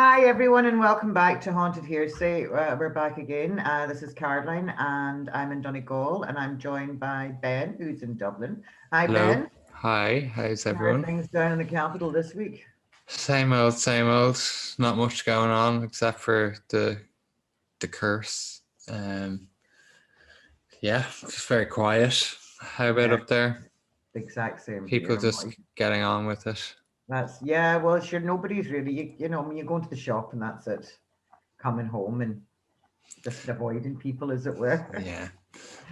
Hi, everyone, and welcome back to Haunted Hearsay. We're back again. This is Caroline, and I'm in Donegal, and I'm joined by Ben, who's in Dublin. Hi, Hello. Ben. Hi. How's How are everyone? things down in the capital this week? Same old, same old. Not much going on except for the curse. Yeah, just very quiet. How about Yeah, up there? the exact same People here. just getting on with it. Yeah, well, sure, nobody's really, when you go into the shop and that's it, coming home and just avoiding people, as it were. Yeah.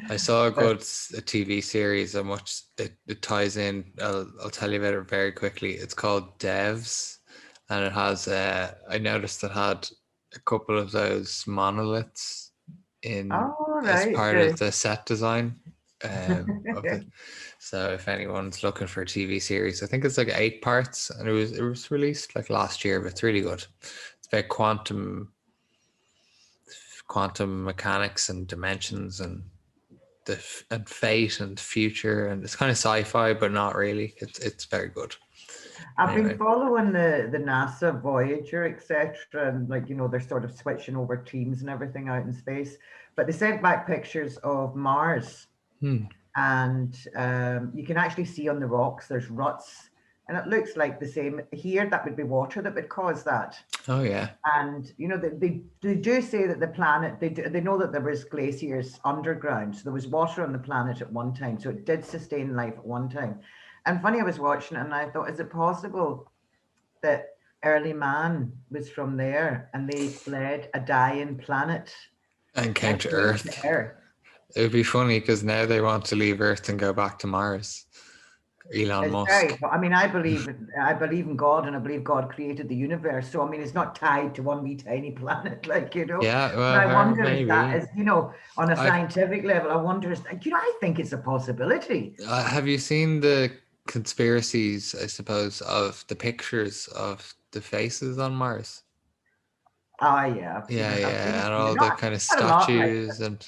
I saw a But, good TV series and much it ties in. I'll tell you about it very quickly. It's called Devs, and it has I noticed it had a couple of those monoliths in all as right, part good. of the set design of it. So if anyone's looking for a TV series, I think it's like 8 parts, and it was released like last year, but it's really good. It's about quantum mechanics and dimensions and fate and future, and it's kind of sci-fi, but not really. It's very good. I've been Anyway, following the NASA Voyager, etc., and they're sort of switching over teams and everything out in space. But they sent back pictures of Mars, and you can actually see on the rocks there's ruts, and it looks like the same here. That would be water that would cause that. oh yeah, And they do say that the planet they know that there was glaciers underground, so there was water on the planet at one time, so it did sustain life at one time. And funny, I was watching it and I thought, is it possible that early man was from there and they fled a dying planet and came and to came to Earth. Earth? It would be funny because now they want to leave Earth and go back to Mars. Elon It's very, Musk. I mean, I believe in God, and I believe God created the universe. So I mean, it's not tied to one wee tiny planet, Yeah, But I well, wonder if that maybe. is, on a I've scientific level, I wonder, I think it's a possibility. have you seen the conspiracies? I suppose of the pictures of the faces on Mars. Ah, yeah, I've seen Yeah, it. I've seen a yeah, and few, all the not, kind of not a lot, statues, and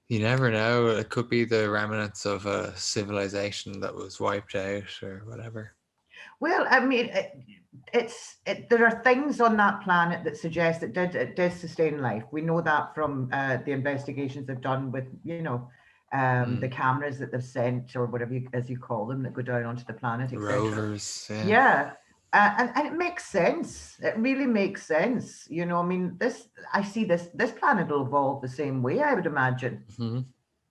you never know. It could be the remnants of a civilization that was wiped out or whatever. well, I mean, there are things on that planet that suggest it did sustain life. We know that from the investigations they've done with, the Mm. cameras that they've sent, or whatever as you call them, that go down onto the planet, etc. Rovers, yeah. Yeah. And it makes sense. It really makes sense. I mean, I see this planet will evolve the same way, I would imagine, Hmm.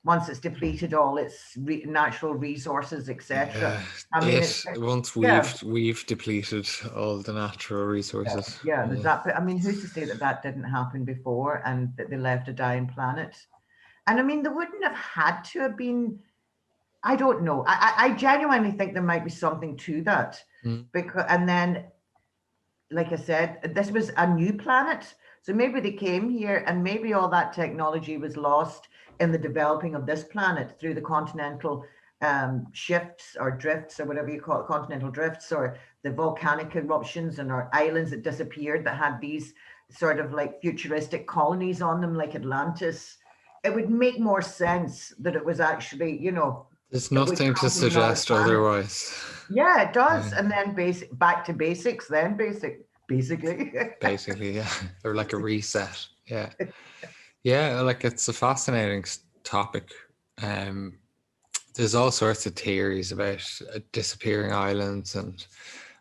once it's depleted all its natural resources, etc. Yeah, I mean, it once yeah, we've depleted all the natural yeah, resources. yeah. There's Yeah. that. But I mean, who's to say that that didn't happen before and that they left a dying planet? And I mean, they wouldn't have had to have been. I don't know. I genuinely think there might be something to that, Mm. because and then, like I said, this was a new planet. So maybe they came here and maybe all that technology was lost in the developing of this planet through the continental shifts or drifts, or whatever you call it, continental drifts, or the volcanic eruptions and our islands that disappeared that had these sort of like futuristic colonies on them, like Atlantis. It would make more sense that it was actually, There's it would nothing to come from another suggest planet. otherwise. Yeah, it does. Yeah, And then back to basics, then basically. basically, yeah, or like a reset. Yeah, yeah, like it's a fascinating topic. Um, there's all sorts of theories about disappearing islands and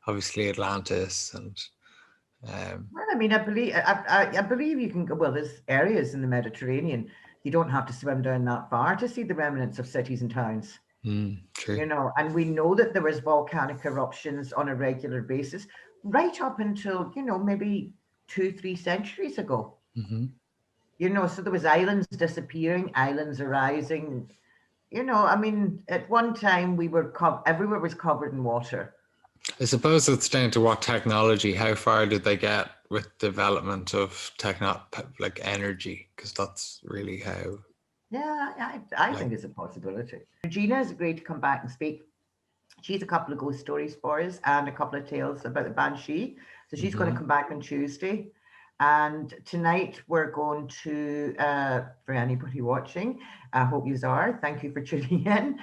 obviously Atlantis and um, Well, I mean, I believe you can go. Well, there's areas in the Mediterranean. You don't have to swim down that far to see the remnants of cities and towns. true. And we know that there was volcanic eruptions on a regular basis, right up until maybe 2, 3 centuries ago. Hmm. So there was islands disappearing, islands arising. I mean, at one time we were everywhere was covered in water. I suppose it's down to what technology. How far did they get with development of like energy? Because that's really how, Yeah, I like, think it's a possibility. Regina has agreed to come back and speak. She's a couple of ghost stories for us and a couple of tales about the banshee. So she's going to hmm. come back on Tuesday. And tonight we're going to, for anybody watching, I hope you are. Thank you for tuning in.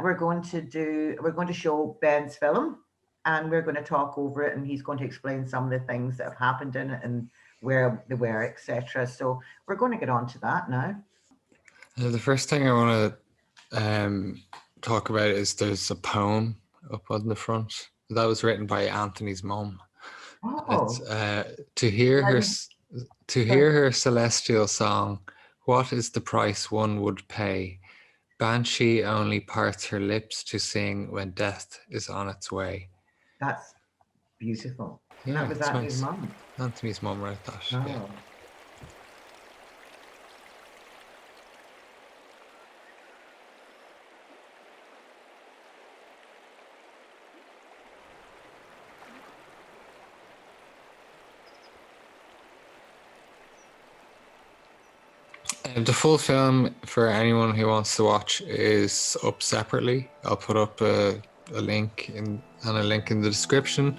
We're going to show Ben's film. and we're going to talk over it, and he's going to explain some of the things that have happened in it and where they were, etc. So we're going to get on to that now. The first thing I want to talk about is there's a poem up on the front that was written by Anthony's mum. It's Oh, to hear her sorry. celestial song. What is the price one would pay? Banshee only parts her lips to sing when death is on its way. That's beautiful. And Yeah, that was it's Anthony's nice. mum. Anthony's mum wrote that. Oh. Yeah. The full film, for anyone who wants to watch, is up separately. I'll put up a link and a link in the description.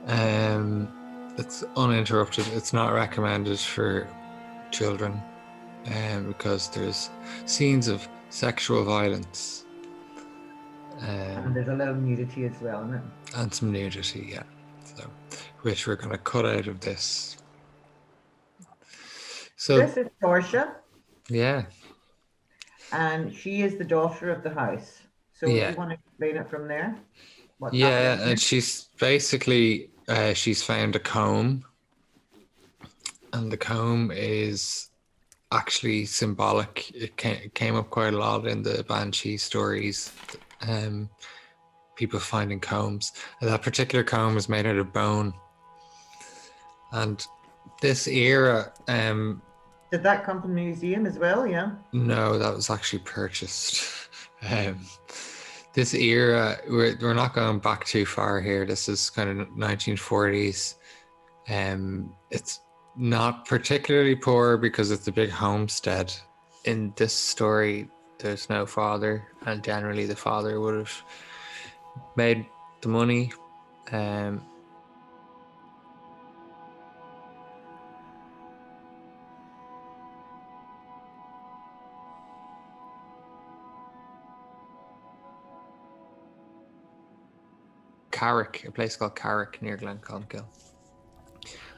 It's uninterrupted. It's not recommended for children, because there's scenes of sexual violence, And there's a little nudity as well, isn't it? and some nudity, yeah. So, which we're going to cut out of this. So This is Portia, yeah, and she is the daughter of the house. So Yeah. you want to explain it from there? What's yeah, happening? and she's basically she's found a comb, and the comb is actually symbolic. It came up quite a lot in the Banshee stories. People finding combs. And that particular comb is made out of bone. And this era, Did that come from the museum as well? Yeah. no, that was actually purchased. This era, we're not going back too far here. This is kind of 1940s. It's not particularly poor because it's a big homestead. In this story, there's no father, and generally the father would have made the money. Carrick, a place called Carrick near Glencongill.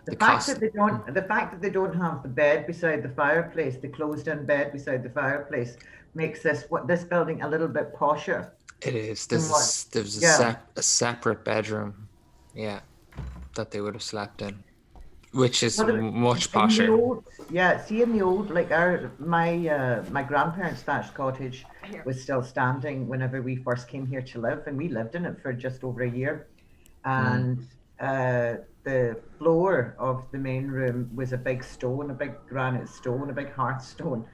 The fact that they don't have the bed beside the fireplace, the closed-in bed beside the fireplace, makes this building a little bit posher. It is. There's a separate bedroom, yeah, that they would have slept in, which is much posher. See, in the old, like my grandparents' thatched cottage was still standing whenever we first came here to live, and we lived in it for just over a year. And the floor of the main room was a big stone, a big granite stone, a big hearthstone.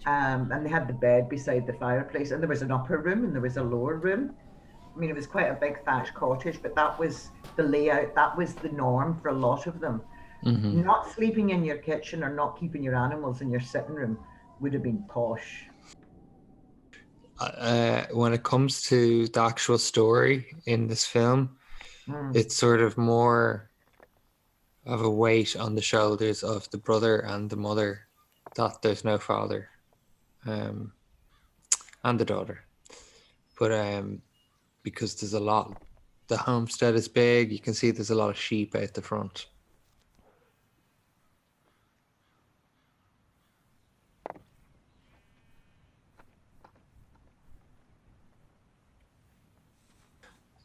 And they had the bed beside the fireplace, and there was an upper room and there was a lower room. I mean, it was quite a big thatched cottage, but that was the layout, that was the norm for a lot of them. Not sleeping in your kitchen or not keeping your animals in your sitting room would have been posh. When it comes to the actual story in this film, it's sort of more of a weight on the shoulders of the brother and the mother that there's no father, and the daughter. But because there's a lot, the homestead is big, you can see there's a lot of sheep out the front.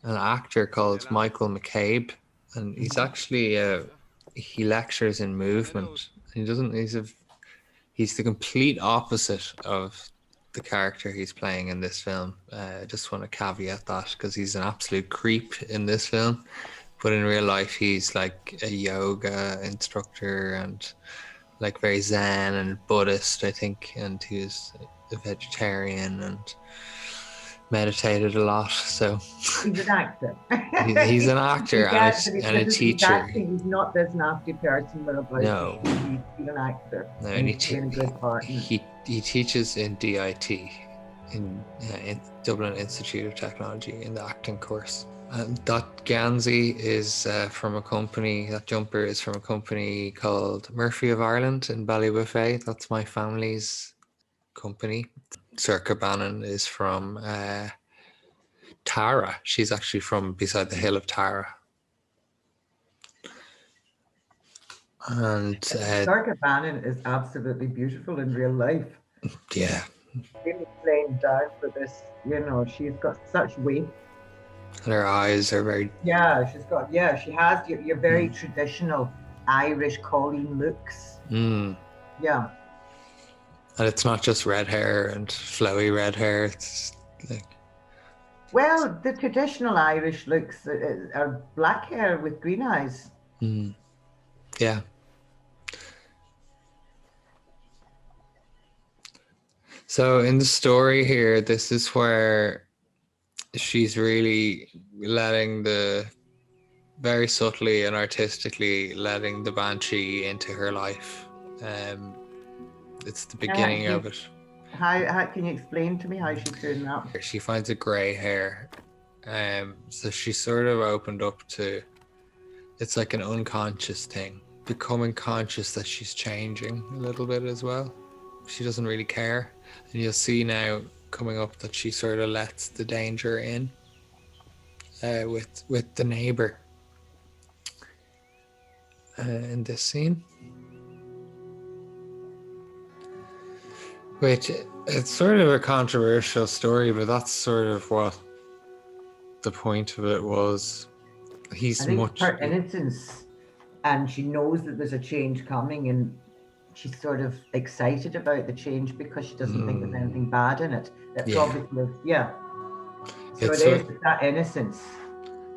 An actor called Michael McCabe, and he's actually he lectures in movement. He doesn't. He's the complete opposite of the character he's playing in this film. I just want to caveat that because he's an absolute creep in this film, but in real life he's like a yoga instructor and like very Zen and Buddhist, I think, and he's a vegetarian and meditated a lot. So he's an actor. He's an actor and a teacher. He's not this nasty person with a blouse. No, he's an actor. no, and he's playing a good part. He teaches in DIT, in Dublin Institute of Technology, in the acting course. And that Gansey is from a company. That jumper is from a company called Murphy of Ireland in Ballybuffet. That's my family's company. Sir Cabanon is from Tara. She's actually from beside the hill of Tara. And Saoirse Bannon is absolutely beautiful in real life. yeah, Really playing down for this, she's got such weight. and her eyes are very She has your very traditional Irish Colleen looks. Yeah. And it's not just red hair and flowy red hair. It's like, Well, the traditional Irish looks are black hair with green eyes. yeah. So in the story here, this is where she's really very subtly and artistically letting the banshee into her life. It's the beginning of it. How can you explain to me how she's doing that? She finds a grey hair. So she sort of opened up to, it's like an unconscious thing, becoming conscious that she's changing a little bit as well. She doesn't really care. And you'll see now coming up that she sort of lets the danger in with the neighbor in this scene. Which, it's sort of a controversial story, but that's sort of what the point of it was. He's I think much her innocence, and she knows that there's a change coming, and she's sort of excited about the change because she doesn't think there's anything bad in it. It's obviously, So it is that innocence.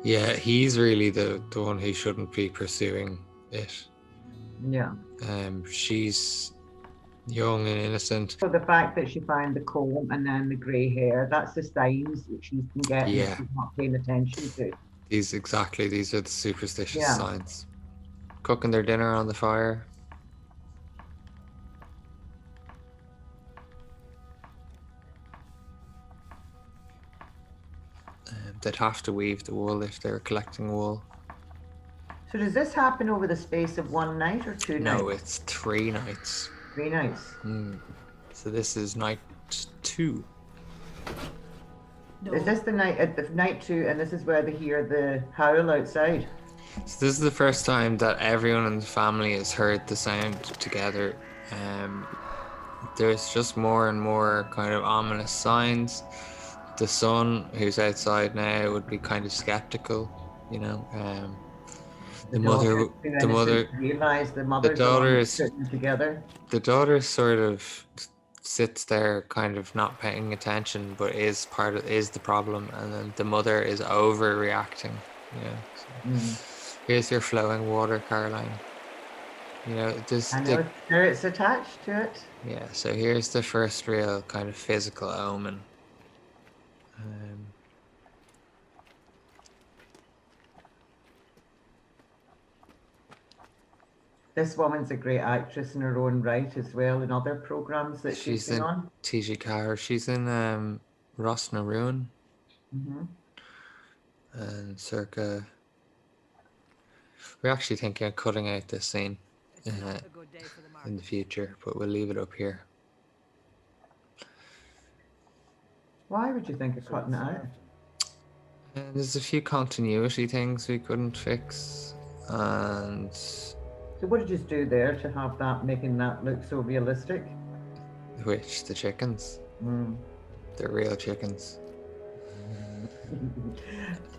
Yeah, he's really the one who shouldn't be pursuing it. Yeah. She's young and innocent. So the fact that she found the comb and then the grey hair, that's the signs that she's been getting that she's not paying attention to. These are the superstitious signs. Cooking their dinner on the fire. They'd have to weave the wool if they're collecting wool. So does this happen over the space of one night or 2 nights? No, it's 3 nights. 3 nights. So this is night 2. No. Is this the night 2, and this is where they hear the howl outside? So this is the first time that everyone in the family has heard the sound together. There's just more and more kind of ominous signs. The son, who's outside now, would be kind of skeptical, The daughter sort of sits there, kind of not paying attention, but is the problem, and then the mother is overreacting. Here's your flowing water, Caroline. Spirits attached to it. Yeah, so here's the first real kind of physical omen. This woman's a great actress in her own right as well, in other programs that she's been on. TG Carr. She's in Ross na Ruin. And circa. We're actually thinking of cutting out this scene in the future, but we'll leave it up here. Why would you think of cutting it out? There's a few continuity things we couldn't fix, and so what did you do there to have that, making that look so realistic? Which, the chickens? They're real chickens.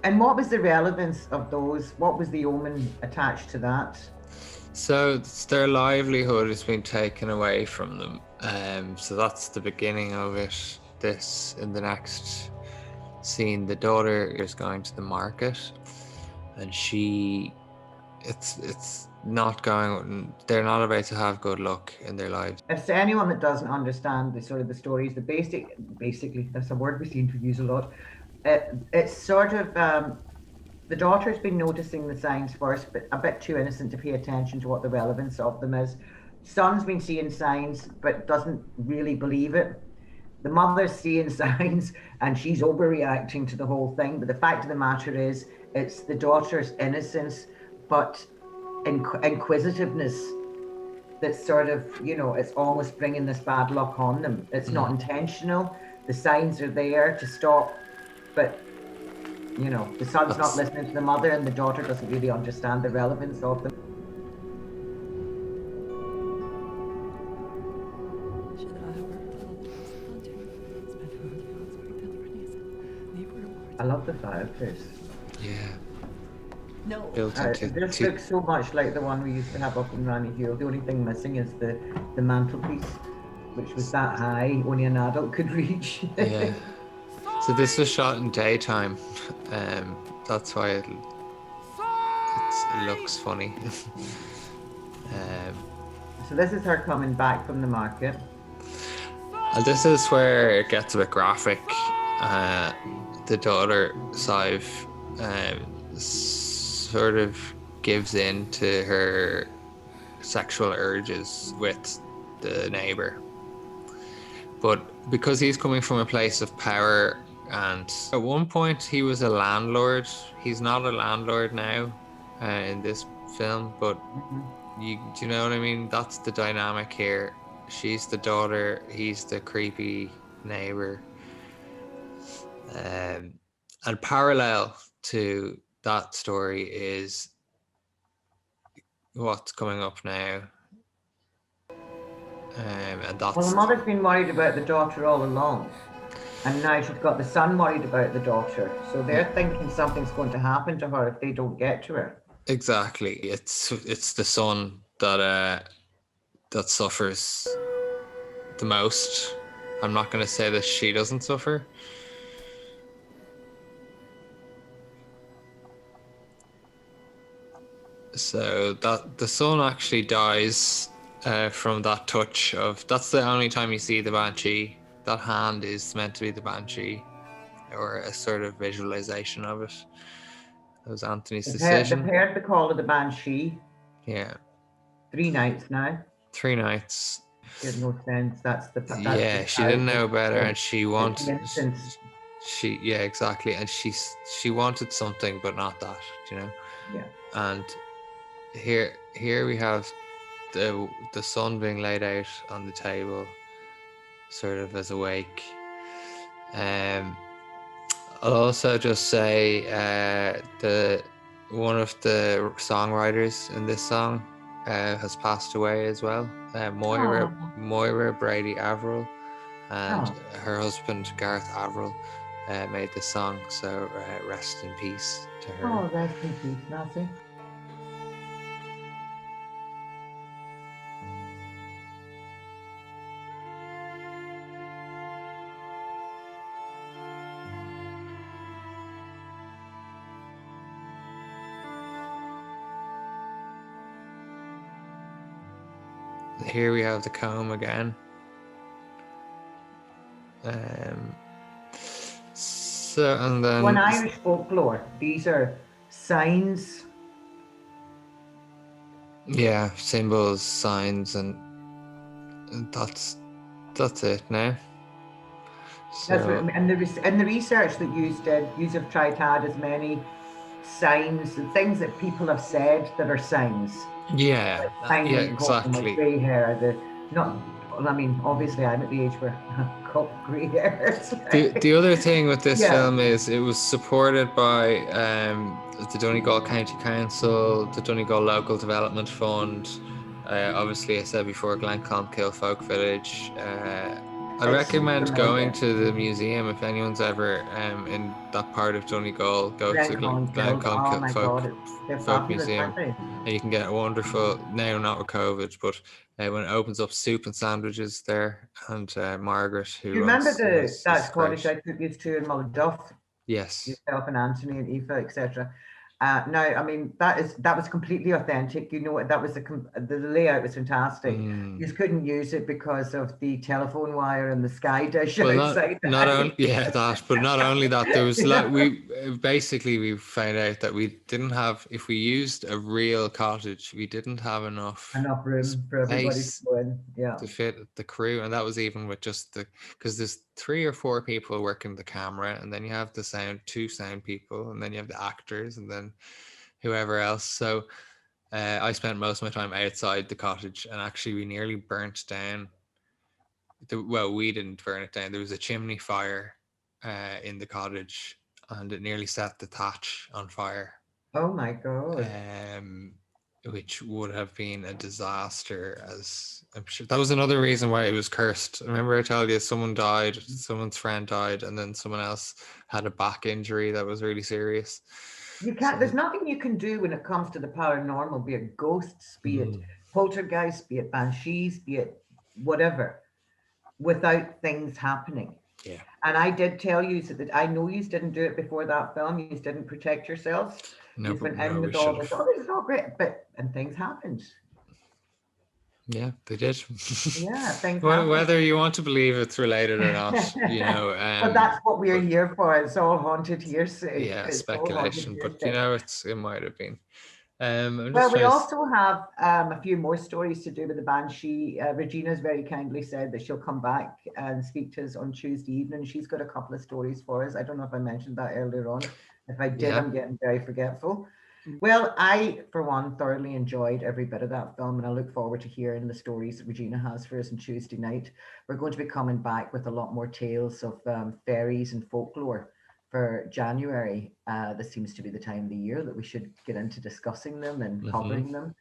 And what was the relevance of those? What was the omen attached to that? So their livelihood has been taken away from them. So that's the beginning of it. In the next scene, the daughter is going to the market, and it's not going. They're not about to have good luck in their lives. If to anyone that doesn't understand the stories, basically that's a word we seem to use a lot. It's sort of the daughter's been noticing the signs first, but a bit too innocent to pay attention to what the relevance of them is. Son's been seeing signs, but doesn't really believe it. The mother's seeing signs and she's overreacting to the whole thing. But the fact of the matter is, it's the daughter's innocence, but inquisitiveness that's sort of, it's almost bringing this bad luck on them. It's not intentional. The signs are there to stop, but You know, the son's not That's listening to the mother, and the daughter doesn't really understand the relevance of them. I love the fireplace. yeah, No. built into This looks so much like the one we used to have up in Ranny Hill. The only thing missing is the mantelpiece, which was that high, only an adult could reach. yeah. So this was shot in daytime. That's why it looks funny. So this is her coming back from the market. And this is where it gets a bit graphic. The daughter, Sive, sort of gives in to her sexual urges with the neighbor. But because he's coming from a place of power, and at one point he was a landlord, he's not a landlord now in this film, but do you know what I mean? That's the dynamic here. She's the daughter, he's the creepy neighbor. And parallel to that story is what's coming up now. And that's... Well, the mother's been worried about the daughter all along. And now she's got the son worried about the daughter. So they're thinking something's going to happen to her if they don't get to her. Exactly. It's the son that suffers the most. I'm not going to say that she doesn't suffer. So that the son actually dies from that touch of... That's the only time you see the banshee. That hand is meant to be the banshee, or a sort of visualization of it. That was Anthony's decision. They've heard the call of the banshee. Yeah. 3 nights now. 3 nights. She had no sense. Yeah, she didn't know better, and she wanted... Yeah, exactly. And she wanted something, but not that, you know? Yeah. And here we have the son being laid out on the table, sort of as a wake. I'll also just say one of the songwriters in this song has passed away as well. Moira Brady Averill, and her husband Gareth Averill made this song. So rest in peace to her. Oh, rest in peace, Nancy. Here we have the comb again. So, and then... When Irish folklore, these are signs. Yeah, symbols, signs, and that's it now. So, That's what, and the research that you did, you have tried to add as many signs and things that people have said that are signs. Yeah, Like exactly. Grey hair, obviously I'm at the age where I've got grey hair. The other thing with this film is it was supported by the Donegal County Council, the Donegal Local Development Fund, obviously I said before, Glencalmkill Folk Village. I recommend going to the museum if anyone's ever in that part of Donegal. Go to Glencalmkill Folk Museum, and you can get a wonderful, now not with COVID, but when it opens up, soup and sandwiches there. And Margaret, who do you remember that cottage great. I took you to in Mullinduff? Yes. Yourself and Anthony and Aoife, etc. No, I mean that was completely authentic. You know, that was the layout was fantastic. You just couldn't use it because of the telephone wire and the sky dish outside. Not only that, there was we found out that we didn't have, if we used a real cottage, we didn't have enough room for everybody to go in. Yeah, to fit the crew, and that was even with just because there's 3 or 4 people working the camera, and then you have the 2 sound people, and then you have the actors, and then whoever else. So I spent most of my time outside the cottage, and actually we nearly burnt down. We didn't burn it down. There was a chimney fire in the cottage, and it nearly set the thatch on fire. Oh my God. Which would have been a disaster, as I'm sure that was another reason why it was cursed. Remember I told you someone died, someone's friend died, and then someone else had a back injury that was really serious. You can't, there's So nothing you can do when it comes to the paranormal, be it ghosts, be it poltergeists, be it banshees, be it whatever, without things happening. yeah, And I did tell you so that I know you didn't do it before that film. You didn't protect yourselves. no, You but went in no, we with should all this, have. oh, this is all great, but and things happened. Yeah, they did. Yeah, things Well, happened. whether you want to believe it's related or not, But that's what we're but here for. It's all haunted hearsay. yeah, It's all haunted speculation. But hearsay. it might have been. I'm Well, just we trying to. also have a few more stories to do with the Banshee. Regina's very kindly said that she'll come back and speak to us on Tuesday evening. She's got a couple of stories for us. I don't know if I mentioned that earlier on. If I did, Yeah, I'm getting very forgetful. Well, I, for one, thoroughly enjoyed every bit of that film, and I look forward to hearing the stories that Regina has for us on Tuesday night. We're going to be coming back with a lot more tales of fairies and folklore for January. This seems to be the time of the year that we should get into discussing them and hmm covering them.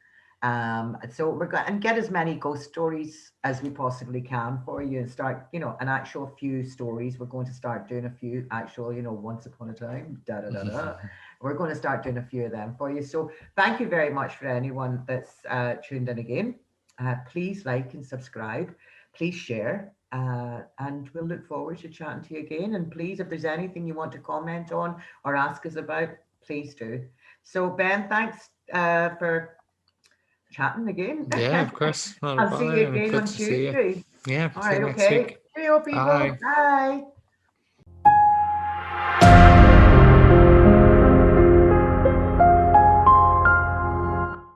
So we're going and get as many ghost stories as we possibly can for you and start, an actual few stories. We're going to start doing a few actual, once upon a time, da da da da. We're going to start doing a few of them for you. So thank you very much for anyone that's tuned in again. Please like and subscribe. Please share. And we'll look forward to chatting to you again. And please, if there's anything you want to comment on or ask us about, please do. So, Ben, thanks for chatting again. Yeah, of course, not a I'll see bother, you and again good on to see you. Tuesday. Yeah, All see right, you next okay. week. Cheerio, people. Bye. Bye.